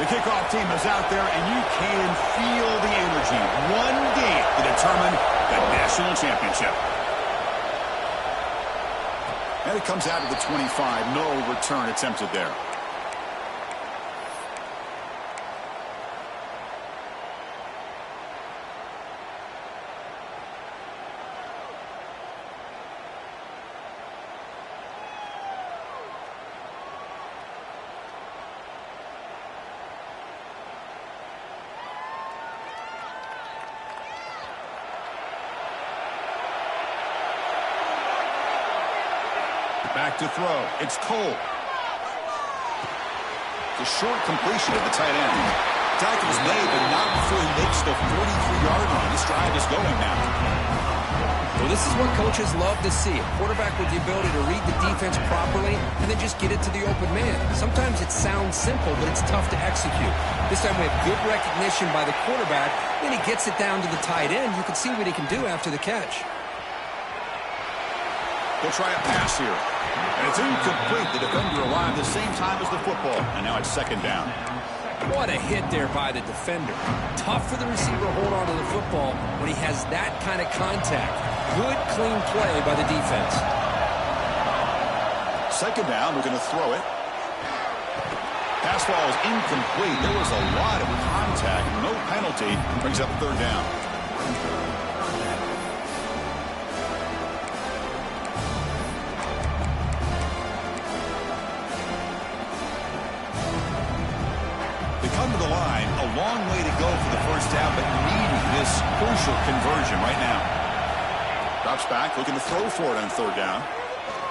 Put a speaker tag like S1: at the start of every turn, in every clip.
S1: kickoff team is out there, and you can feel the energy. One game to determine the national championship. And it comes out of the 25. No return attempted there. Back to throw. It's Cole. The short completion of the tight end. Tackle's made, but not before he makes the 43-yard line. This drive is going now.
S2: Well, this is what coaches love to see. A quarterback with the ability to read the defense properly and then just get it to the open man. Sometimes it sounds simple, but it's tough to execute. This time we have good recognition by the quarterback. Then he gets it down to the tight end. You can see what he can do after the catch.
S1: They'll try a pass here. And it's incomplete. The defender arrived the same time as the football. And now it's second down.
S2: What a hit there by the defender. Tough for the receiver to hold on to the football when he has that kind of contact. Good, clean play by the defense.
S1: Second down, we're going to throw it. Pass ball is incomplete. There was a lot of contact. No penalty. Brings up third down. Come to the line, a long way to go for the first down, but needing this crucial conversion right now. Drops back, looking to throw for it on third down.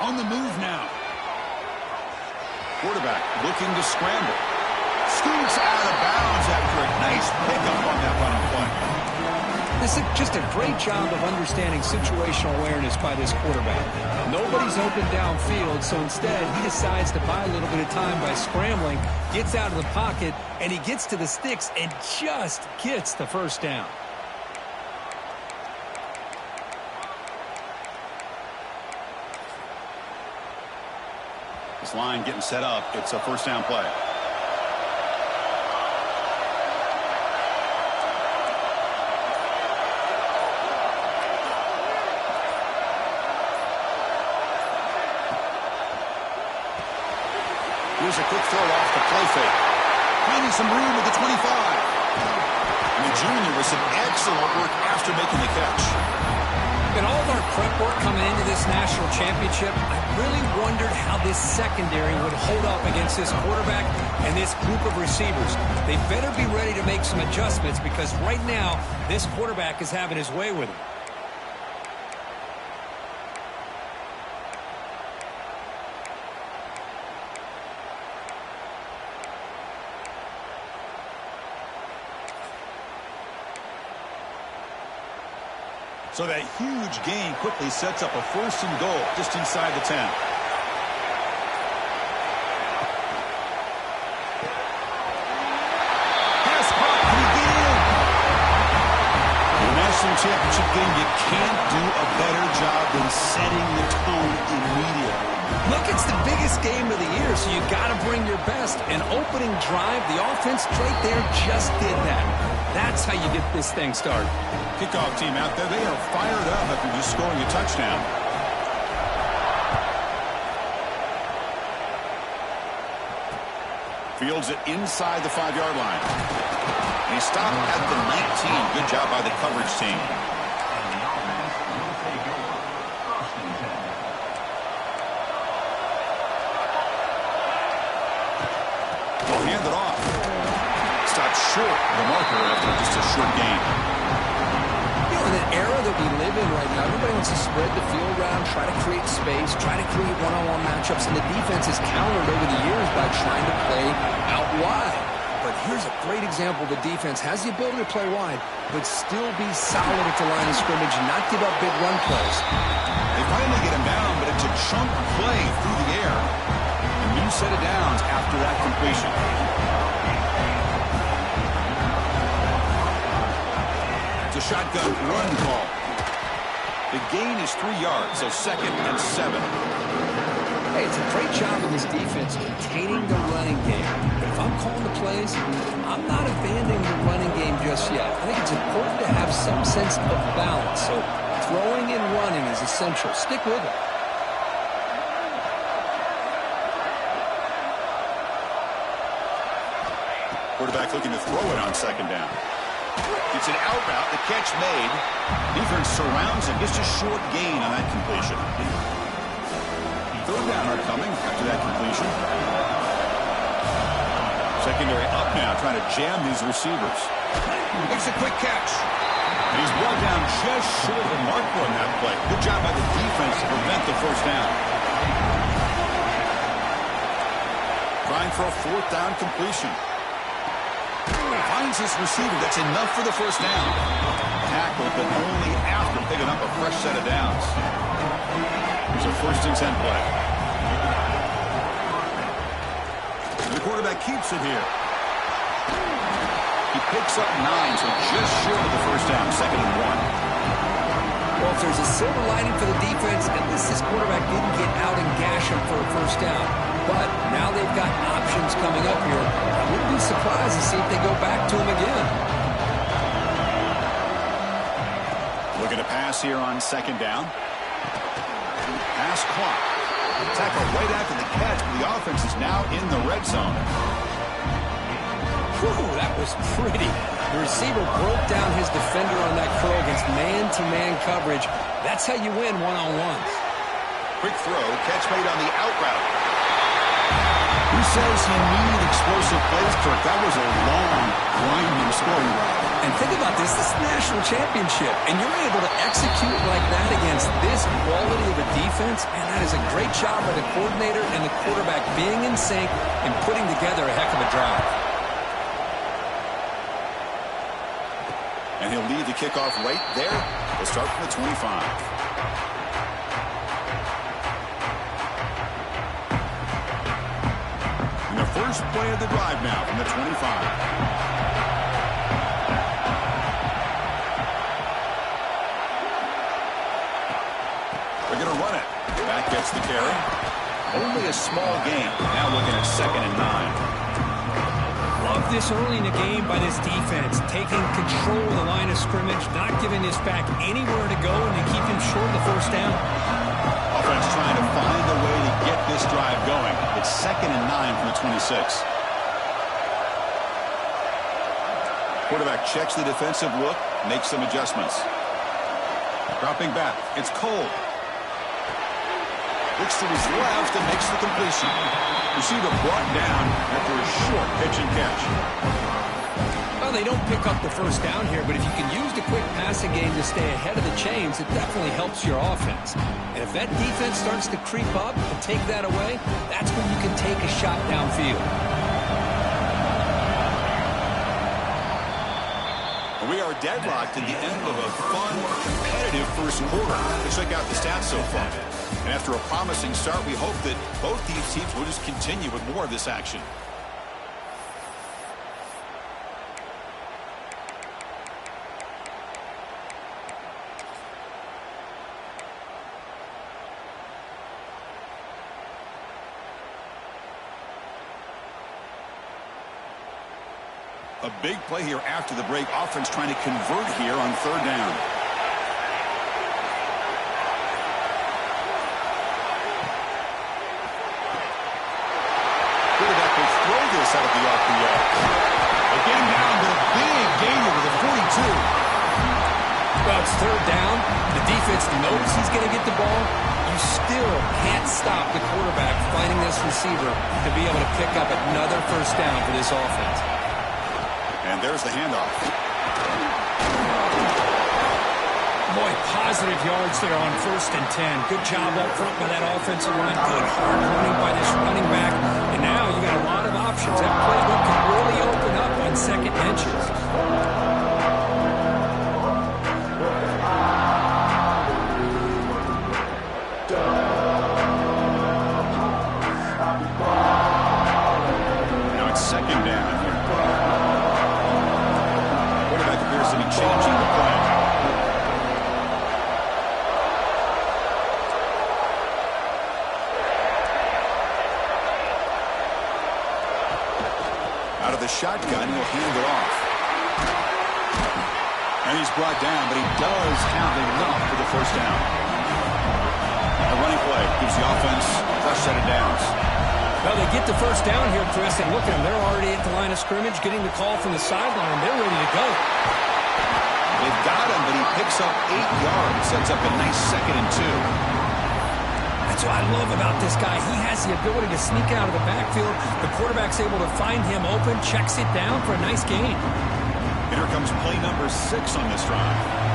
S1: On the move now. Quarterback looking to scramble. Scoots out of bounds after a nice pickup on that running play.
S2: This is just a great job of understanding situational awareness by this quarterback. Nobody's open downfield, so instead he decides to buy a little bit of time by scrambling, gets out of the pocket, and he gets to the sticks and just gets the first down.
S1: This line getting set up. It's a first down play. Here's a quick throw off the play fake. Finding some room at the 25. And the junior with some excellent work after making the catch.
S2: In all of our prep work coming into this national championship, I really wondered how this secondary would hold up against this quarterback and this group of receivers. They better be ready to make some adjustments because right now, this quarterback is having his way with him.
S1: So that huge gain quickly sets up a first and goal just inside the 10. Pass caught. Can he get in? In the national championship game, you can't do a better job than setting the tone immediately.
S2: Look, it's the biggest game of the year, so you got to bring your best. An opening drive, the offense right there just did that. That's how you get this thing started.
S1: Kickoff team out there, they are fired up after just scoring a touchdown. Fields it inside the 5-yard line. And he stopped at the 19. Good job by the coverage team. They'll hand it off. Stopped short of the marker after just a short gain.
S2: In an era that we live in right now, everybody wants to spread the field around, try to create space, try to create one-on-one matchups, and the defense has countered over the years by trying to play out wide. But here's a great example. The defense has the ability to play wide, but still be solid at the line of scrimmage and not give up big run plays.
S1: They finally get him down, but it's a chunk play through the air. A new set of downs after that completion. A shotgun run call. The gain is 3 yards, so 2nd and 7.
S2: Hey, it's a great job of this defense containing the running game. But if I'm calling the plays, I'm not abandoning the running game just yet. I think it's important to have some sense of balance. So throwing and running is essential. Stick with it.
S1: Quarterback looking to throw it on second down. It's an out route. The catch made. Defense surrounds him. Just a short gain on that completion. Third down are coming after that completion. Secondary up now, trying to jam these receivers. Makes a quick catch. And he's brought down just short of the marker on that play. Good job by the defense to prevent the first down. Trying for a fourth down completion. Finds this receiver. That's enough for the first down. Tackled, but only after picking up a fresh set of downs. Here's a 1st and 10 play. The quarterback keeps it here. He picks up 9, so just short of the first down. 2nd and 1.
S2: Well, if there's a silver lining for the defense, at least this quarterback didn't get out and gash him for a first down. But now they've got options coming up here. I wouldn't be surprised to see if they go back to him again.
S1: Looking to pass here on 2nd down. Pass clock. Tackle right after the catch, but the offense is now in the red zone.
S2: Whew, that was pretty. The receiver broke down his defender on that curl against man-to-man coverage. That's how you win one-on-ones.
S1: Quick throw, catch made on the out route. Who says he needed explosive plays, Kirk? That was a long, grinding scoring drive.
S2: And think about this. This is the national championship, and you're able to execute like that against this quality of a defense, and that is a great job by the coordinator and the quarterback being in sync and putting together a heck of a drive.
S1: And he'll lead the kickoff right there. We'll start from the 25. And the first play of the drive now from the 25. They're going to run it. Back gets the carry. Only a small gain. Now looking at 2nd and 9.
S3: Love this early in the game by this defense, taking control of the line of scrimmage, not giving this back anywhere to go, and to keep him short of the first down.
S1: Offense trying to find a way to get this drive going. It's 2nd and 9 from the 26. Quarterback checks the defensive look, makes some adjustments. Dropping back, it's Cole. Looks to his left and makes the completion. Receiver brought down after a short pitch and catch.
S2: Well, they don't pick up the first down here, but if you can use the quick passing game to stay ahead of the chains, it definitely helps your offense. And if that defense starts to creep up and take that away, that's when you can take a shot downfield.
S1: We are deadlocked at the end of a fun, competitive first quarter. Let's check out the stats so far. And after a promising start, we hope that both these teams will just continue with more of this action. A big play here after the break. Offense trying to convert here on 3rd down. Quarterback will throw this out of the RPO. They get him down to a big gain over the 42.
S2: Well, it's 3rd down. The defense knows he's going to get the ball. You still can't stop the quarterback finding this receiver to be able to pick up another first down for this offense.
S1: And there's the handoff.
S3: Boy, positive yards there on 1st and 10. Good job up front by that offensive line. Good hard running by this running back. And now you got a lot of options. That playbook can really open up on second inches.
S1: Now it's 2nd down here. Quarterback appears to be changing the play. the shotgun. He'll hand it off. And he's brought down, but he does have enough for the first down. A running play gives the offense a fresh set of downs.
S3: Well, they get the first down here, Chris, and look at them. They're already at the line of scrimmage, getting the call from the sideline. They're ready to go.
S1: They've got him, but he picks up 8 yards. Sets up a nice 2nd and 2.
S3: That's what I love about this guy. He has the ability to sneak out of the backfield. The quarterback's able to find him open, checks it down for a nice gain.
S1: Here comes play number 6 on this drive.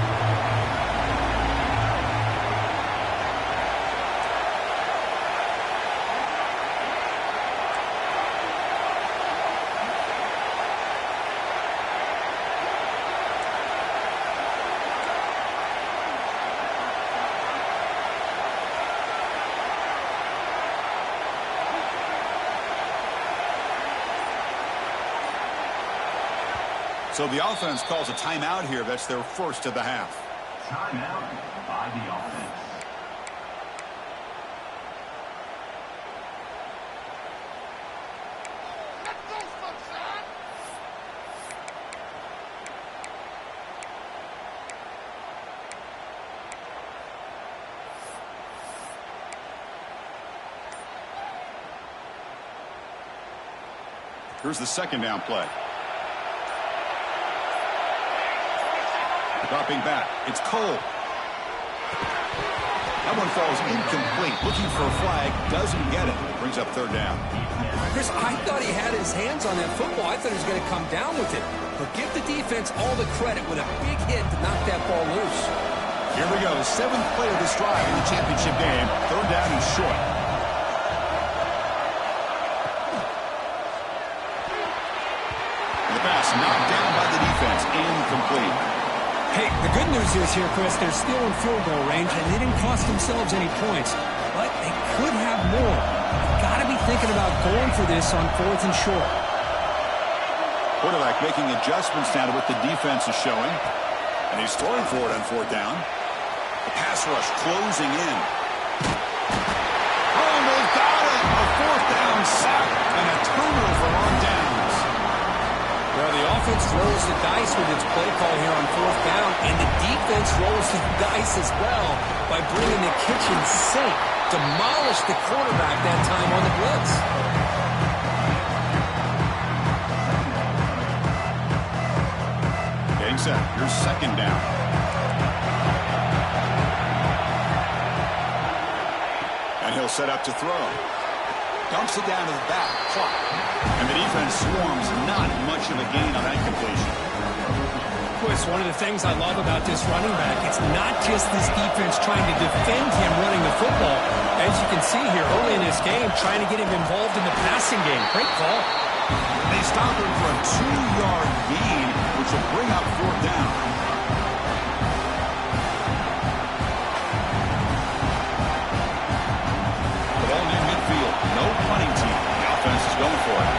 S1: So the offense calls a timeout here. That's their first of the half.
S4: Timeout by the offense.
S1: Here's the second down play. Dropping back. It's Cole. That one falls incomplete. Looking for a flag. Doesn't get it. Brings up third down.
S2: Chris, I thought he had his hands on that football. I thought he was going to come down with it. But give the defense all the credit with a big hit to knock that ball loose.
S1: Here we go. 7th play of this drive in the championship game. Third down and short. The pass knocked down by the defense. Incomplete.
S3: Hey, the good news is here, Chris, they're still in field goal range, and they didn't cost themselves any points. But they could have more. Got to be thinking about going for this on 4th and short.
S1: Quarterback making adjustments now to what the defense is showing. And he's throwing for it on 4th down. The pass rush closing in. Oh, and they've got it! A 4th down sack and a turnover on downs.
S3: Well, the offense rolls the dice with its play call here on 4th down, and the defense rolls the dice as well by bringing the kitchen sink. Demolished the quarterback that time on the blitz.
S1: Getting set. Here's 2nd down. And he'll set up to throw. Dumps it down to the back. Clock. And the defense swarms. Not much of a gain on that completion.
S3: Chris, one of the things I love about this running back, it's not just this defense trying to defend him running the football. As you can see here early in this game, trying to get him involved in the passing game. Great call.
S1: They stop him for a 2-yard gain, which will bring up 4th down. The ball near midfield. No punting team. The offense is going for it.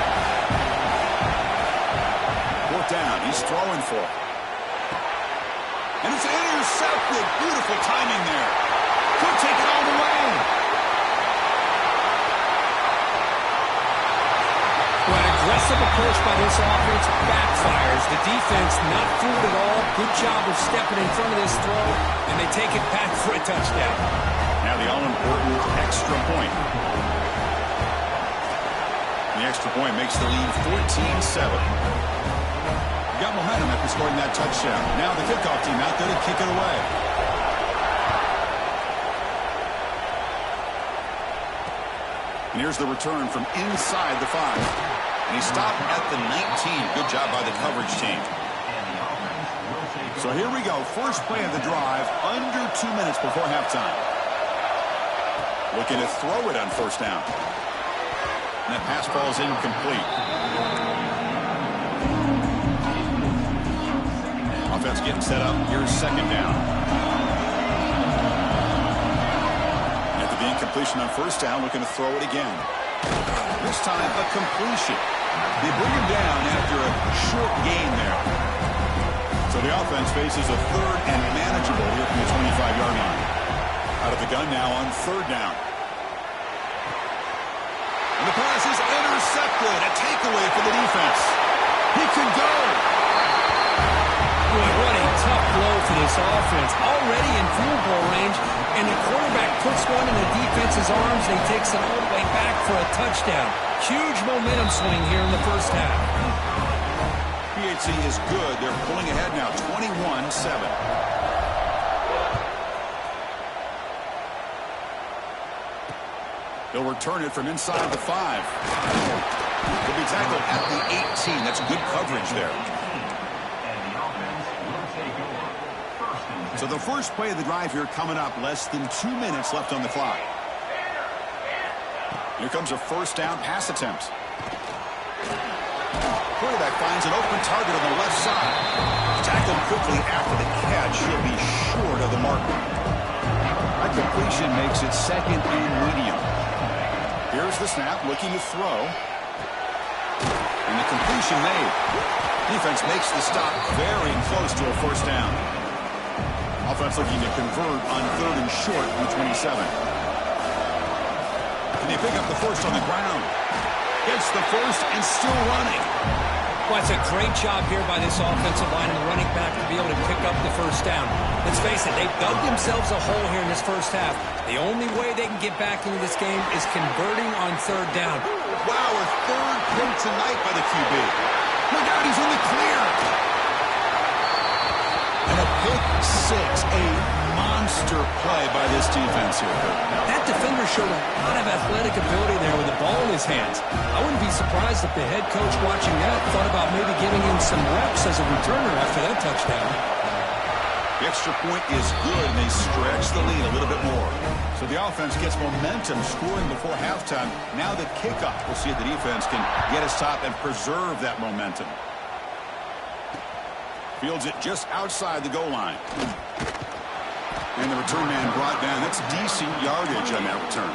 S1: 4th down. He's throwing for it. And it's intercepted. Beautiful timing there. Could take it all the way.
S3: Well, an aggressive approach by this offense backfires. The defense not fooled at all. Good job of stepping in front of this throw, and they take it back for a touchdown.
S1: Now the all-important extra point. The extra point makes the lead 14-7. Got momentum after scoring that touchdown. Now the kickoff team out there to kick it away. And here's the return from inside the 5. And he stopped at the 19. Good job by the coverage team. So here we go. First play of the drive, under 2 minutes before halftime. Looking to throw it on 1st down. And that pass falls incomplete. Offense getting set up. Here's 2nd down. After the incompletion on 1st down, looking to throw it again. This time, a completion. They bring him down after a short gain there. So the offense faces a 3rd and manageable here from the 25-yard line. Out of the gun now on 3rd down. And the pass is intercepted. A takeaway for the defense. He can go.
S3: Boy, what a tough blow for this offense. Already in field goal range, and the quarterback puts one in the defense's arms, and he takes it all the way back for a touchdown. Huge momentum swing here in the first half.
S1: PHC is good. They're pulling ahead now, 21-7. They'll return it from inside the 5. He'll be tackled at the 18. That's good coverage there. So the first play of the drive here coming up, less than 2 minutes left on the clock. Here comes a first down pass attempt. Quarterback finds an open target on the left side. Tackled quickly after the catch. He'll be short of the marker. That completion makes it second and medium. Here's the snap, looking to throw. And the completion made. Defense makes the stop very close to a first down. Offense looking to convert on 3rd and short from 27. Can they pick up the first on the ground? Gets the first and still running.
S3: Well, it's a great job here by this offensive line and the running back to be able to pick up the first down. Let's face it, they've dug themselves a hole here in this first half. The only way they can get back into this game is converting on 3rd down.
S1: Wow, a 3rd pick tonight by the QB. Look out, he's in the clear. And a pick 6, a monster play by this defense here.
S3: That defender showed a lot of athletic ability there with the ball in his hands. I wouldn't be surprised if the head coach watching that thought about maybe giving him some reps as a returner after that touchdown.
S1: The extra point is good, and they stretch the lead a little bit more. So the offense gets momentum scoring before halftime. Now the kickoff. We'll see if the defense can get a stop and preserve that momentum. Fields it just outside the goal line. And the return man brought down. That's decent yardage on that return.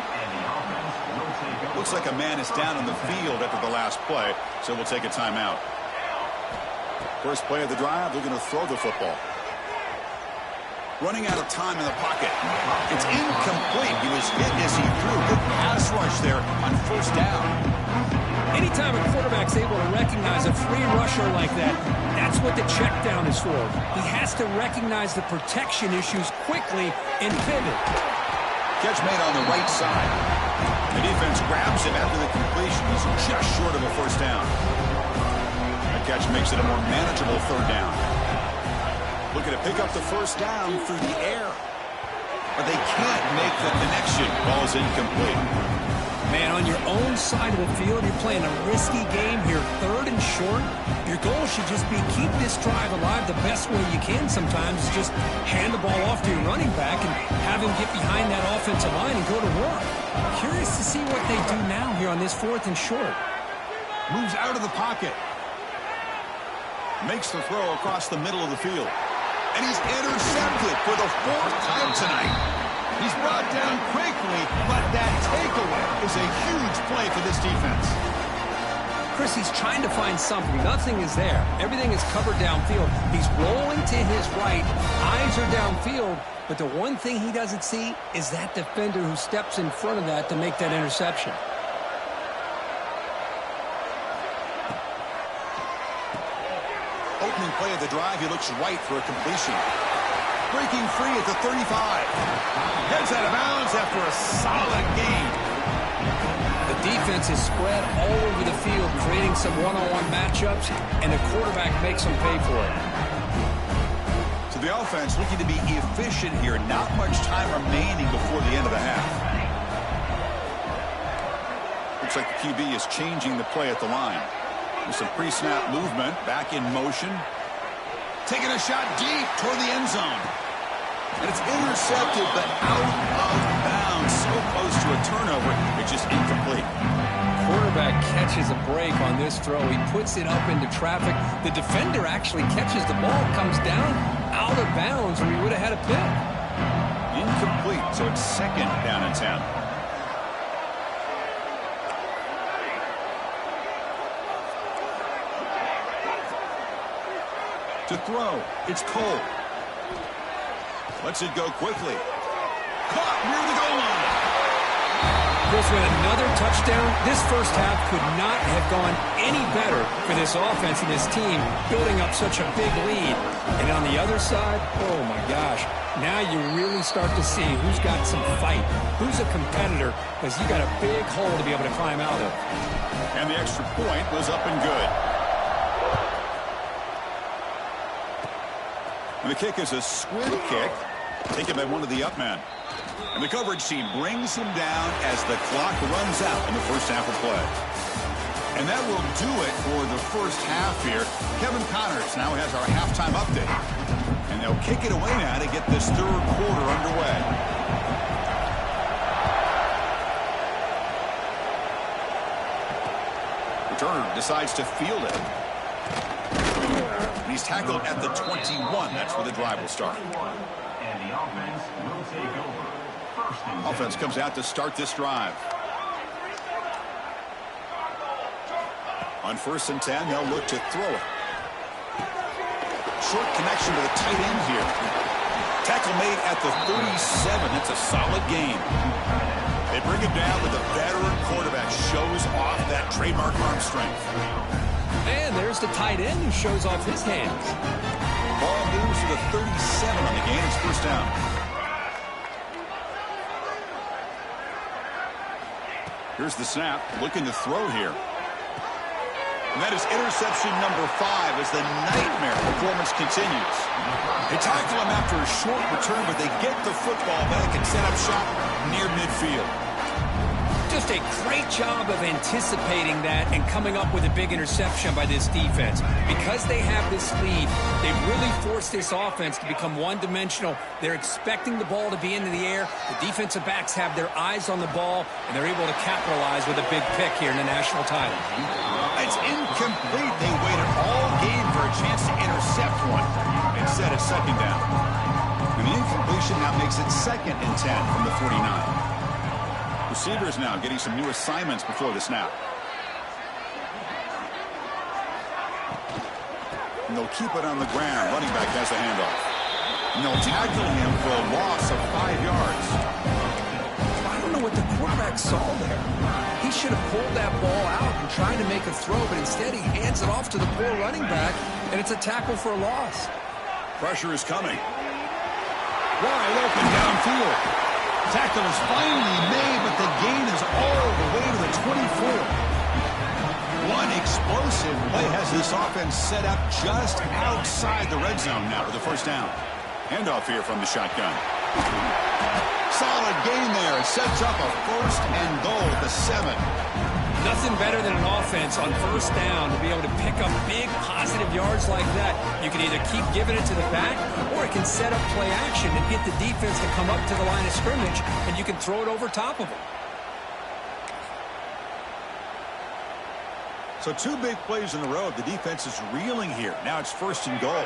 S1: Looks like a man is down on the field after the last play, so we'll take a timeout. First play of the drive, they're going to throw the football. Running out of time in the pocket. It's incomplete. He was hit as he threw. Good pass rush there on first down.
S3: Anytime a quarterback's able to recognize a free rusher like that, that's what the check down is for. He has to recognize the protection issues quickly and pivot.
S1: Catch made on the right side. The defense grabs him after the completion. He's just short of a first down. That catch makes it a more manageable 3rd down. Looking to pick up the first down through the air. But they can't make the connection. Ball's incomplete.
S3: Man, on your own side of the field, you're playing a risky game here, 3rd and short. Your goal should just be keep this drive alive the best way you can sometimes. Is just hand the ball off to your running back and have him get behind that offensive line and go to work. Curious to see what they do now here on this 4th and short.
S1: Moves out of the pocket. Makes the throw across the middle of the field. And he's intercepted for the 4th time tonight. He's brought down quickly, but that takeaway is a huge play for this defense.
S3: Chris, he's trying to find something. Nothing is there. Everything is covered downfield. He's rolling to his right. Eyes are downfield. But the one thing he doesn't see is that defender who steps in front of that to make that interception.
S1: Opening play of the drive, he looks right for a completion. Breaking free at the 35. Heads out of bounds after a solid gain.
S3: The defense is spread all over the field, creating some one-on-one matchups, and the quarterback makes them pay for it.
S1: So the offense looking to be efficient here. Not much time remaining before the end of the half. Looks like the QB is changing the play at the line. With some pre-snap movement, back in motion. Taking a shot deep toward the end zone. And it's intercepted, but out of bounds. So close to a turnover, it's just incomplete.
S3: Quarterback catches a break on this throw. He puts it up into traffic. The defender actually catches the ball, comes down out of bounds, or he would have had a pick.
S1: Incomplete, so it's 2nd down and 10. To throw, it's Cole. Lets it go quickly. Caught near the goal line.
S3: Chris, with another touchdown, this first half could not have gone any better for this offense and this team, building up such a big lead. And on the other side, oh my gosh, now you really start to see who's got some fight, who's a competitor, because you got a big hole to be able to climb out of.
S1: And the extra point was up and good. And the kick is a squib kick, taken by one of the up men. And the coverage team brings him down as the clock runs out in the first half of play. And that will do it for the first half here. Kevin Connors now has our halftime update. And they'll kick it away now to get this third quarter underway. Returner decides to field it. And he's tackled at the 21. That's where the drive will start.
S4: And the offense will take over.
S1: Offense comes out to start this drive. On 1st and 10, they'll look to throw it. Short connection to the tight end here. Tackle made at the 37. That's a solid gain. They bring him down with a veteran quarterback. Shows off that trademark arm strength.
S2: And there's the tight end who shows off his hands.
S1: Ball moves to the 37 on the gain. It's first down. Here's the snap, looking to throw here. And that is interception number 5 as the nightmare performance continues. They tackle him after a short return, but they get the football back and set up shop near midfield.
S3: Just a great job of anticipating that and coming up with a big interception by this defense. Because they have this lead, they really forced this offense to become one-dimensional. They're expecting the ball to be into the air. The defensive backs have their eyes on the ball, and they're able to capitalize with a big pick here in the national title.
S1: It's incomplete. They waited all game for a chance to intercept one. Instead, it's second down. And the incompletion now makes it 2nd and 10 from the 49. Receivers now getting some new assignments before the snap. And they'll keep it on the ground. Running back has the handoff. And they'll tackle him for a loss of 5 yards.
S2: I don't know what the quarterback saw there. He should have pulled that ball out and tried to make a throw, but instead he hands it off to the poor running back, and it's a tackle for a loss.
S1: Pressure is coming. Wide open downfield. Tackle is finally made, but the gain is all the way to the 24. One explosive play has this offense set up just outside the red zone now for the first down. Handoff here from the shotgun. Solid gain there. It sets up a 1st and goal at the 7.
S3: Nothing better than an offense on 1st down to be able to pick up big positive yards like that. You can either keep giving it to the back, or it can set up play action and get the defense to come up to the line of scrimmage, and you can throw it over top of them.
S1: So 2 big plays in a row. The defense is reeling here. Now it's 1st and goal.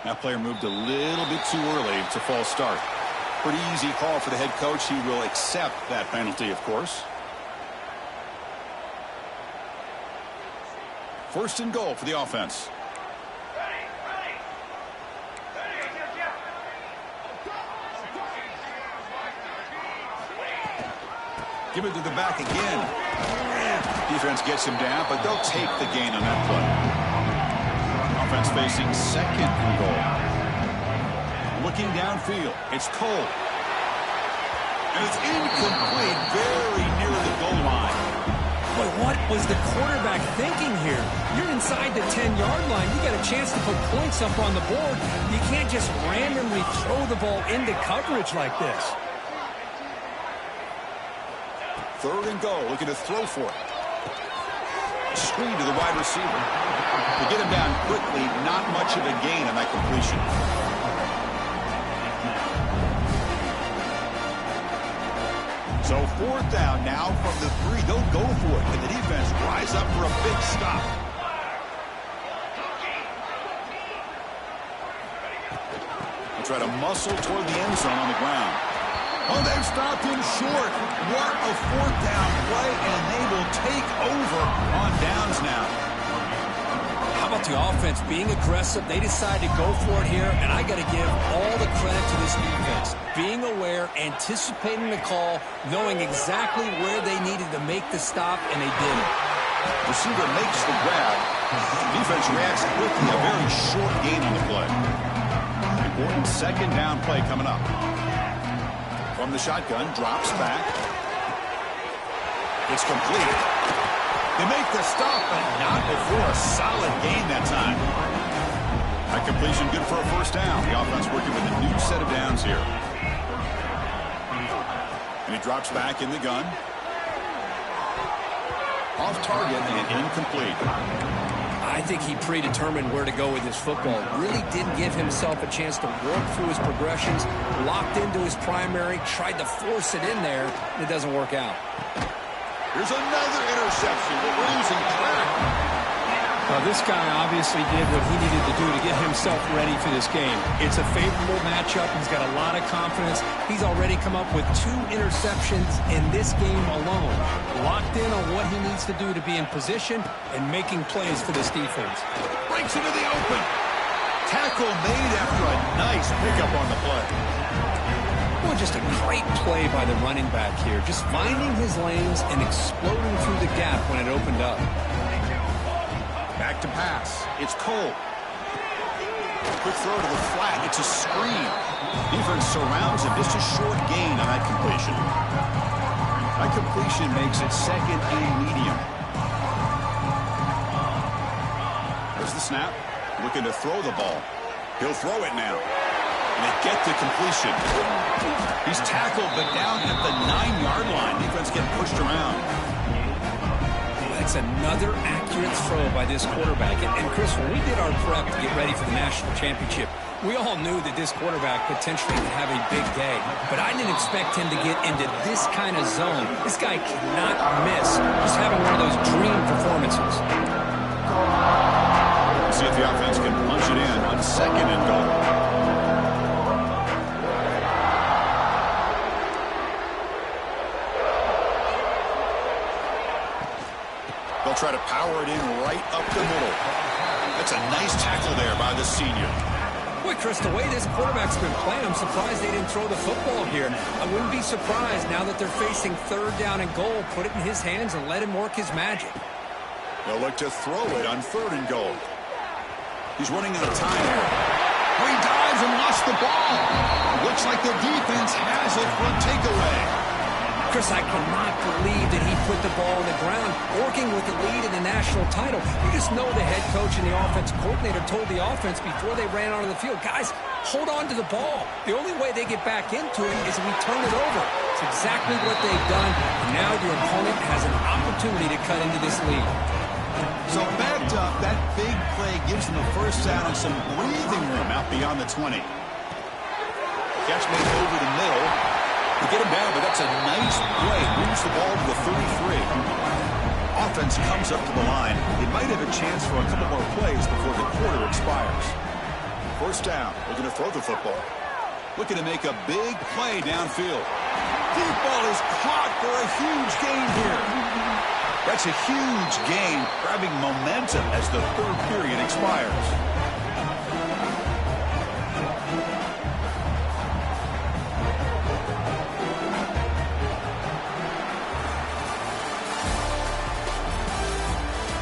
S1: That player moved a little bit too early. It's a false start. Pretty easy call for the head coach. He will accept that penalty, of course. 1st and goal for the offense. Give it to the back again. Defense gets him down, but they'll take the gain on that play. Offense facing 2nd and goal. Looking downfield. It's Cole. And it's incomplete, very near the goal line.
S3: But what was the quarterback thinking here? You're inside the 10-yard line. You got a chance to put points up on the board. You can't just randomly throw the ball into coverage like this.
S1: 3rd and goal, looking to throw for it. Screen to the wide receiver. To get him down quickly, not much of a gain on that completion. So 4th down now from the 3. They'll go for it. And the defense rise up for a big stop. They'll try to muscle toward the end zone on the ground. Oh, they've stopped him short. What a fourth down play, and they will take over on downs now.
S3: How about the offense being aggressive? They decide to go for it here, and I got to give all the credit to this defense. Being aware, anticipating the call, knowing exactly where they needed to make the stop, and they did it.
S1: Receiver makes the grab. Defense reacts quickly. A very short gain on the play. Important second down play coming up. From the shotgun, drops back. It's complete. They make the stop, but not before a solid gain that time. That completion good for a first down. The offense working with a new set of downs here. And he drops back in the gun. Off target and incomplete.
S2: I think he predetermined where to go with his football. Really didn't give himself a chance to work through his progressions. Locked into his primary, tried to force it in there, and it doesn't work out.
S1: Here's another interception. We're losing track.
S3: Well, this guy obviously did what he needed to do to get himself ready for this game. It's a favorable matchup. He's got a lot of confidence. He's already come up with 2 interceptions in this game alone. Locked in on what he needs to do to be in position and making plays for this defense.
S1: Breaks into the open. Tackle made after a nice pickup on the play.
S2: Well, just a great play by the running back here. Just finding his lanes and exploding through the gap when it opened up.
S1: Back to pass. It's Cole. Quick throw to the flat. It's a screen. Defense surrounds him. Just a short gain on that completion. That completion makes it second and medium. There's the snap. Looking to throw the ball. He'll throw it now. And they get the completion. He's tackled, but down at the 9-yard line. Defense getting pushed around.
S2: That's another accurate throw by this quarterback. And Chris, when we did our prep to get ready for the national championship, we all knew that this quarterback potentially could have a big day. But I didn't expect him to get into this kind of zone. This guy cannot miss. Just having one of those dream performances.
S1: See if the offense can punch it in on second and goal. They'll try to power it in right up the middle. That's a nice tackle there by the senior.
S2: Boy, Chris, the way this quarterback's been playing, I'm surprised they didn't throw the football here. I wouldn't be surprised now that they're facing third down and goal. Put it in his hands and let him work his magic.
S1: They'll look to throw it on third and goal. He's running out of time here. Oh, he dives and lost the ball. Looks like the defense has it for a takeaway.
S2: Chris, I cannot believe that he put the ball on the ground, working with the lead in the national title. You just know the head coach and the offensive coordinator told the offense before they ran onto the field, guys, hold on to the ball. The only way they get back into it is if we turn it over. It's exactly what they've done. And now your opponent has an opportunity to cut into this lead.
S1: So backed up, that big play gives them a first down and some breathing room out beyond the 20. Catch made over the middle. To get him down, but that's a nice play. Moves the ball to the 33. Offense comes up to the line. They might have a chance for a couple more plays before the quarter expires. First down. They're going to throw the football. Looking to make a big play downfield. Deep ball is caught for a huge gain here. That's a huge gain, grabbing momentum as the third period expires.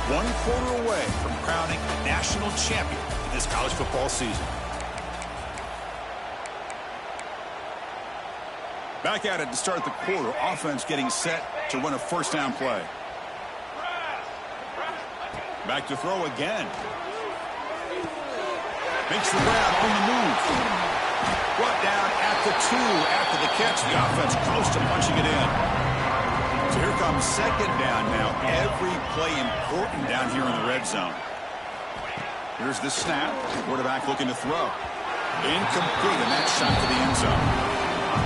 S1: One quarter away from crowning a national champion in this college football season. Back at it to start the quarter. Offense getting set to run a first down play. Back to throw again. Makes the grab on the move. Brought down at the 2 after the catch. The offense close to punching it in. So here comes second down now. Every play important down here in the red zone. Here's the snap. Quarterback looking to throw. Incomplete, and that shot to the end zone.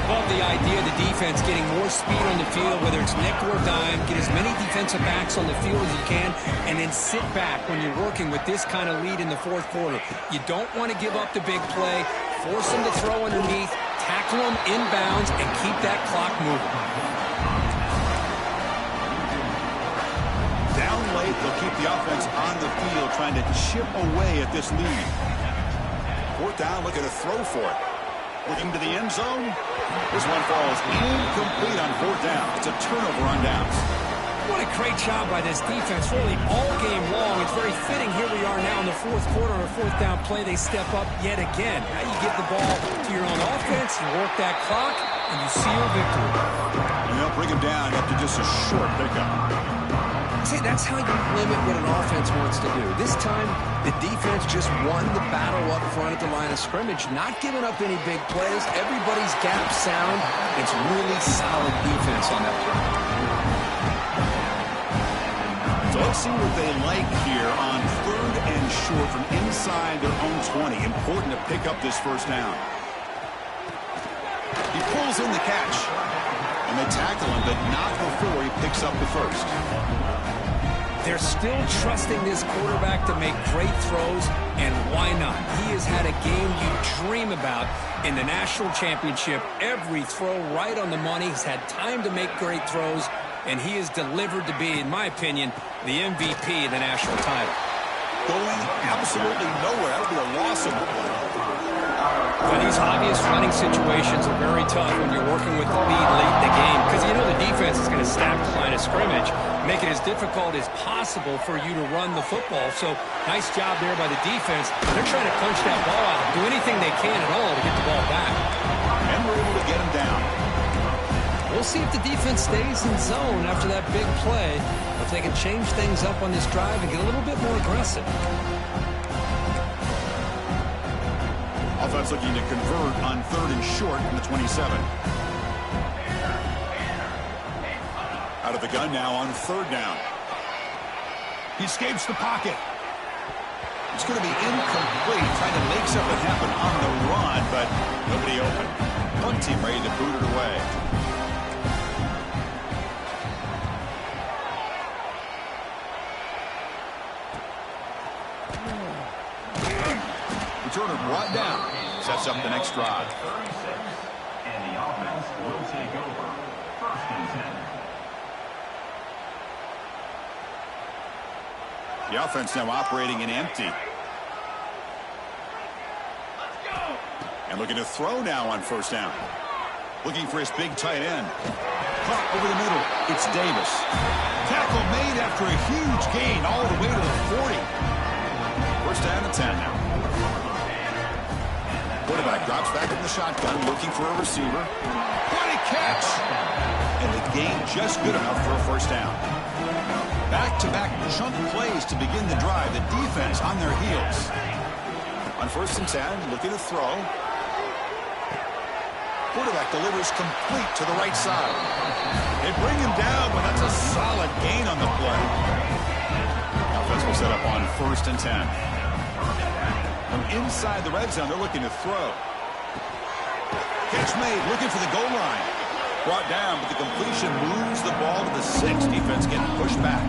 S2: Love the idea of the defense getting more speed on the field, whether it's nickel or dime. Get as many defensive backs on the field as you can, and then sit back when you're working with this kind of lead in the fourth quarter. You don't want to give up the big play. Force them to throw underneath.
S3: tackle them inbounds and keep that clock moving.
S1: Down late, they'll keep the offense on the field, trying to chip away at this lead. Fourth down, looking to throw for it. Looking to the end zone. This one falls incomplete on fourth down. It's a turnover on downs.
S3: What a great job by this defense, really all game long. It's very fitting. Here we are now in the fourth quarter on a fourth down play. They step up yet again. Now you get the ball to your own offense, you work that clock, and you seal victory.
S1: And they'll bring him down after just a short pickup.
S2: See, that's how you limit what an offense wants to do. This time, the defense just won the battle up front at the line of scrimmage, not giving up any big plays. Everybody's gap sound. It's really solid defense on that play.
S1: So let's see what they like here on third and short from inside their own 20. Important to pick up this first down. He pulls in the catch. And they tackle him, but not before he picks up the first.
S3: They're still trusting this quarterback to make great throws, and why not? He has had a game you dream about in the national championship. Every throw right on the money. He's had time to make great throws, and he is delivered to be, in my opinion, the MVP of the national title.
S1: Going absolutely nowhere. That would be a loss of the play.
S3: Well, these obvious running situations are very tough when you're working with the lead late in the game, because you know the defense is going to stack the line of scrimmage, make it as difficult as possible for you to run the football. So nice job there by the defense. They're trying to punch that ball out, do anything they can at all to get the ball back.
S1: And we're able to get him down.
S3: We'll see if the defense stays in zone after that big play, if they can change things up on this drive and get a little bit more aggressive.
S1: Offense looking to convert on third and short in the 27. Out of the gun now on third down. He escapes the pocket. It's going to be incomplete, trying to make something happen on the run, but nobody open. Punt team ready to boot it away. Returner brought down. Sets up the next drive.
S4: 36, and the offense will take over. First and 10.
S1: The offense now operating in empty. And looking to throw now on first down. Looking for his big tight end. Caught over the middle. It's Davis. Tackle made after a huge gain all the way to the 40. First down and 10 now. Quarterback drops back in the shotgun, looking for a receiver. What a catch! And the gain just good enough for a first down. Back-to-back chunk plays to begin the drive. The defense on their heels. On first and 10, looking to throw. Quarterback delivers complete to the right side. They bring him down, but that's a solid gain on the play. Offense will set up on first and 10. From inside the red zone, they're looking to throw. Catch made, looking for the goal line. Brought down, but the completion moves the ball to the 6. Defense getting pushed back.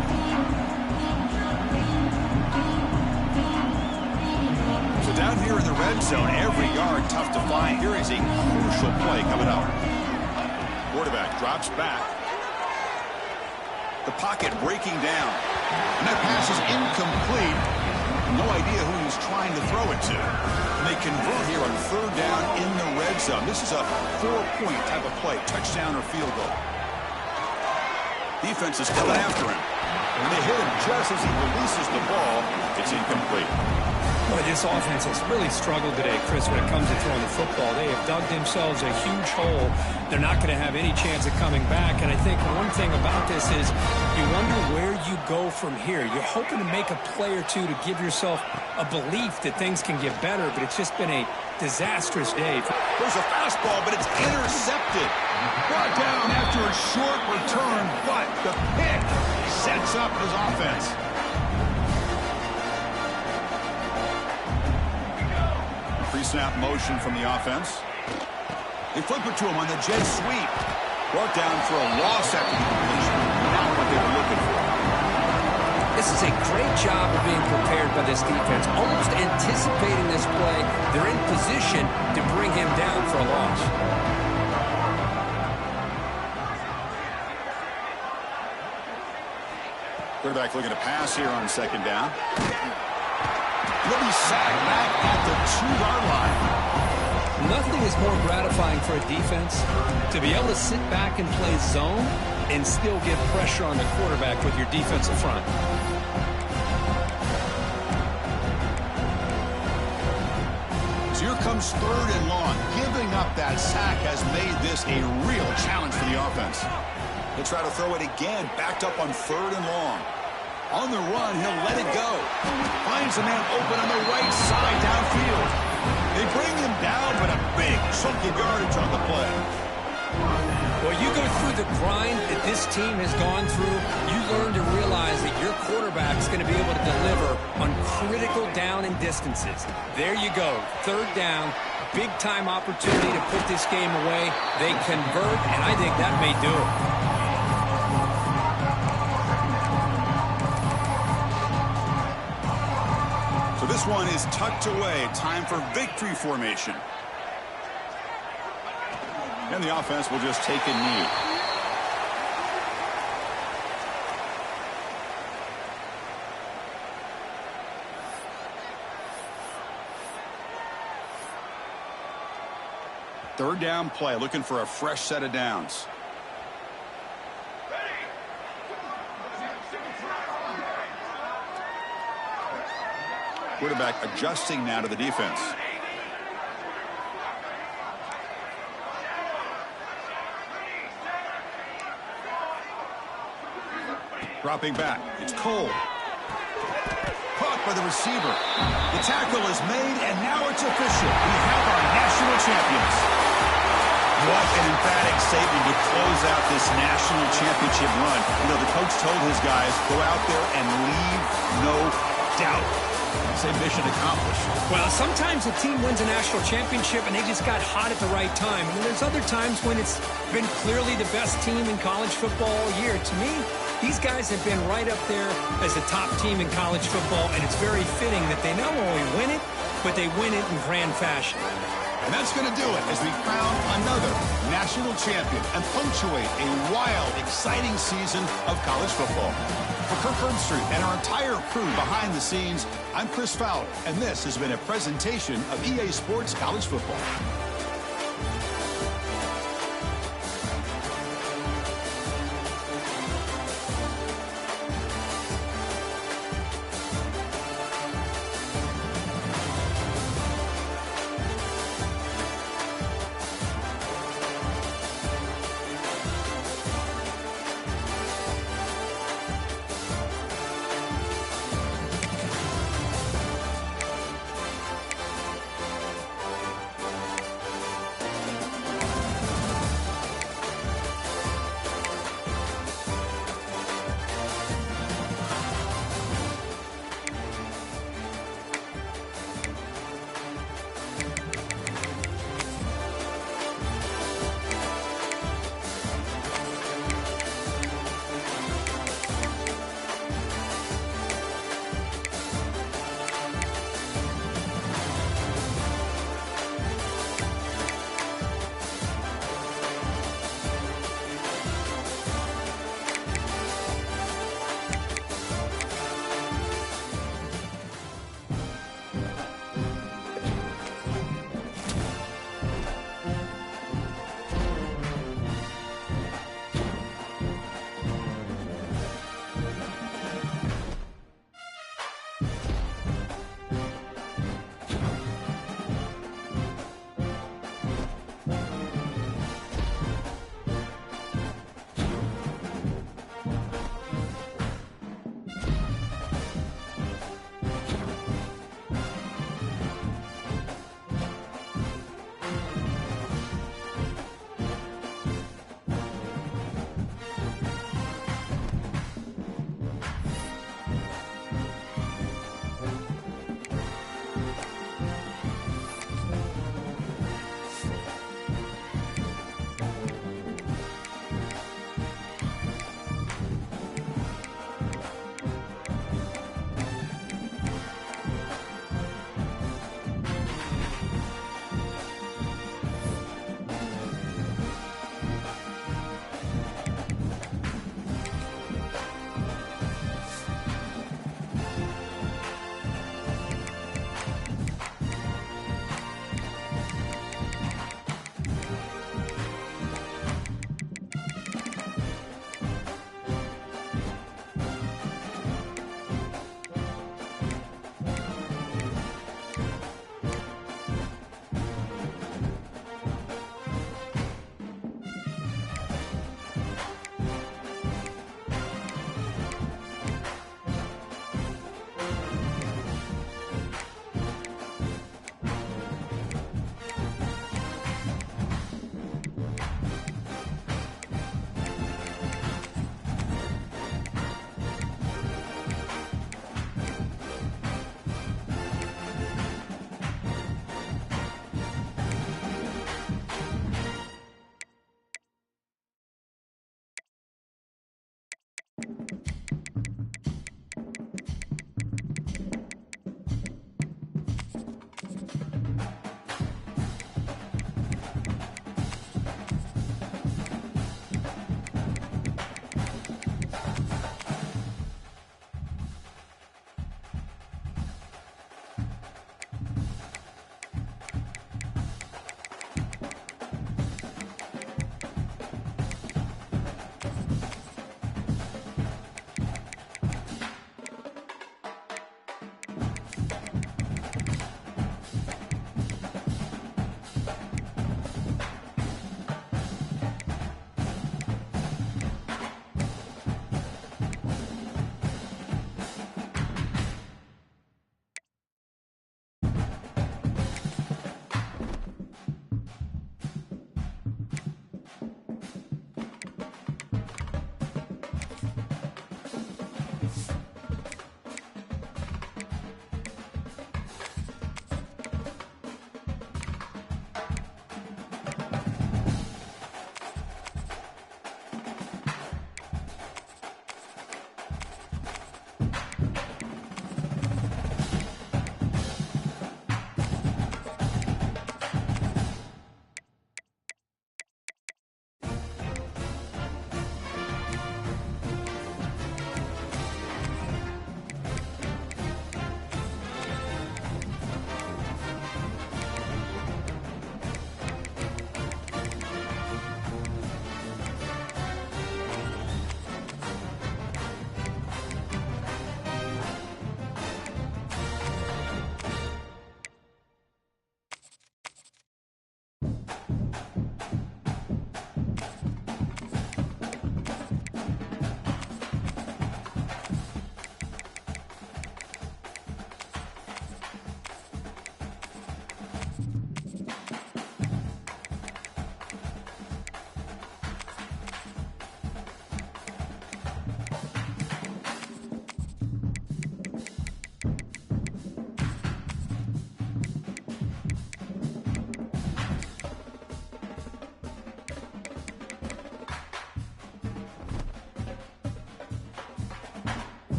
S1: So down here in the red zone, every yard tough to find. Here is a crucial play coming up. Quarterback drops back. The pocket breaking down. And that pass is incomplete. No idea who he's trying to throw it to. And they convert here on third down in the red zone. This is a 4-point type of play, touchdown or field goal. Defense is coming after him. When they hit him just as he releases the ball, it's incomplete.
S3: Boy, this offense has really struggled today, Chris, when it comes to throwing the football. They have dug themselves a huge hole. They're not going to have any chance of coming back. And I think one thing about this is you wonder where you go from here. You're hoping to make a play or two to give yourself a belief that things can get better, but it's just been a disastrous day.
S1: There's a fastball, but it's intercepted. Brought down after a short return, but the pick sets up his offense. Pre-snap motion from the offense. They flip it to him on the jet sweep. Brought down for a loss after the completion. Not what they were looking for.
S3: This is a great job of
S2: being prepared by this defense, almost anticipating this play. They're in position to bring him down for a loss.
S1: Quarterback looking to pass here on second down. He'll be sacked back at the 2-yard line.
S2: Nothing is more gratifying for a defense to be able to sit back and play zone and still get pressure on the quarterback with your defensive front.
S1: So here comes 3rd and long. Giving up that sack has made this a real challenge for the offense. He'll try to throw it again, backed up on 3rd and long. On the run, he'll let it go. Finds a man open on the right side downfield. They bring him down, but a big chunk of yardage on the play.
S2: Well, you go through the grind that this team has gone through, you learn to realize that your quarterback's going to be able to deliver on critical down and distances. There you go, 3rd down, big-time opportunity to put this game away. They convert, and I think that may do it.
S1: So this one is tucked away. Time for victory formation. And the offense will just take a knee. Third down play, looking for a fresh set of downs. Quarterback adjusting now to the defense. Dropping back. It's Cole. Caught by the receiver. The tackle is made, and now it's official. We have our national champions. What an emphatic statement to close out this national championship run. You know, the coach told his guys, go out there and leave no doubt. Say mission accomplished.
S3: Well, sometimes a team wins a national championship and they just got hot at the right time. And then there's other times when it's been clearly the best team in college football all year. To me, these guys have been right up there as the top team in college football, and it's very fitting that they not only win it, but they win it in grand fashion.
S1: And that's going to do it as we crown another national champion and punctuate a wild, exciting season of college football. For Kirk Herbstreit and our entire crew behind the scenes, I'm Chris Fowler, and this has been a presentation of EA Sports College Football.